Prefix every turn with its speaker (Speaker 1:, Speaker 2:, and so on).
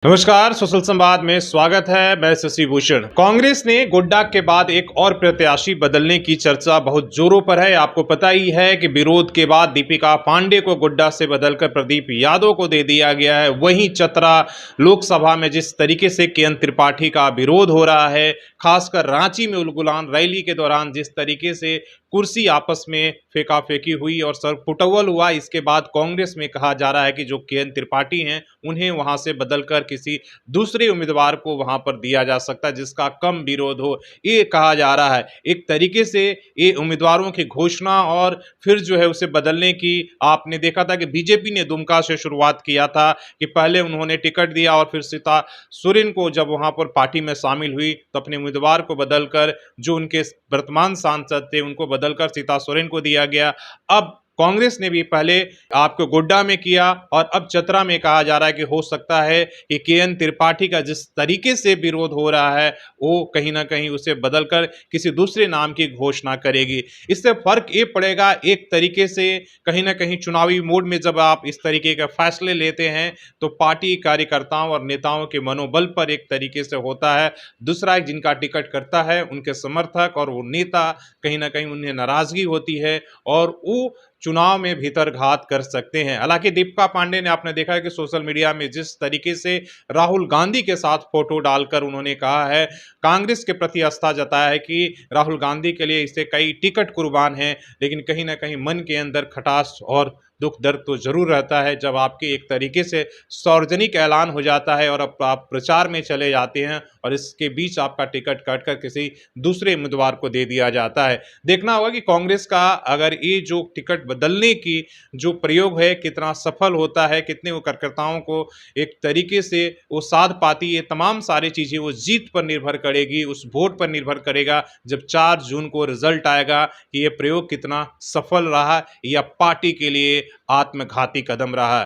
Speaker 1: नमस्कार, सोशल संवाद में स्वागत है। मैं शशि भूषण। कांग्रेस ने गोड्डा के बाद एक और प्रत्याशी बदलने की चर्चा बहुत जोरों पर है। आपको पता ही है कि विरोध के बाद दीपिका पांडे को गोड्डा से बदलकर प्रदीप यादव को दे दिया गया है। वहीं चतरा लोकसभा में जिस तरीके से केएन त्रिपाठी का विरोध हो रहा है, खासकर रांची में उलगुलान रैली के दौरान जिस तरीके से कुर्सी आपस में फेंका-फेंकी हुई और सर फुटबॉल हुआ, इसके बाद कांग्रेस में कहा जा रहा है कि जो केएन त्रिपाठी हैं, उन्हें वहां से बदलकर किसी दूसरे उम्मीदवार को वहां पर दिया जा सकता है जिसका कम विरोध हो, ये कहा जा रहा है। एक तरीके से ये उम्मीदवारों की घोषणा और फिर जो है उसे बदलने की आपने देखा था कि बीजेपी ने दुमका से शुरुआत किया था कि पहले उन्होंने टिकट दिया और फिर सीता सोरेन को जब वहां पर पार्टी में शामिल हुई तो अपने उम्मीदवार को बदलकर जो उनके वर्तमान सांसद थे उनको बदलकर सीता सोरेन को दिया गया। अब कांग्रेस ने भी पहले आपको गोड्डा में किया और अब चतरा में कहा जा रहा है कि हो सकता है कि केएन त्रिपाठी का जिस तरीके से विरोध हो रहा है वो कहीं ना कहीं उसे बदलकर किसी दूसरे नाम की घोषणा करेगी। इससे फर्क ये पड़ेगा एक तरीके से कहीं ना कहीं चुनावी मोड में जब आप इस तरीके के फैसले लेते हैं तो पार्टी कार्यकर्ताओं और नेताओं के मनोबल पर एक तरीके से होता है। दूसरा एक जिनका टिकट करता है उनके समर्थक और वो नेता कहीं ना कहीं उन्हें नाराजगी होती है और वो चुनाव में भीतर घात कर सकते हैं। हालांकि दीपिका पांडे ने आपने देखा है कि सोशल मीडिया में जिस तरीके से राहुल गांधी के साथ फोटो डालकर उन्होंने कहा है, कांग्रेस के प्रति आस्था जताया है कि राहुल गांधी के लिए इससे कई टिकट कुर्बान हैं, लेकिन कहीं ना कहीं मन के अंदर खटास और दुख दर्द तो जरूर रहता है जब आपके एक तरीके से सार्वजनिक ऐलान हो जाता है और अब आप प्रचार में चले जाते हैं और इसके बीच आपका टिकट काटकर किसी दूसरे उम्मीदवार को दे दिया जाता है। देखना होगा कि कांग्रेस का अगर ये जो टिकट बदलने की जो प्रयोग है कितना सफल होता है, कितने वो कार्यकर्ताओं को एक तरीके से वो साध पाती, ये तमाम सारी चीजें वो जीत पर निर्भर करेगी, उस वोट पर निर्भर करेगा जब 4 जून को रिजल्ट आएगा कि ये प्रयोग कितना सफल रहा या पार्टी के लिए आत्मघाती कदम रहा।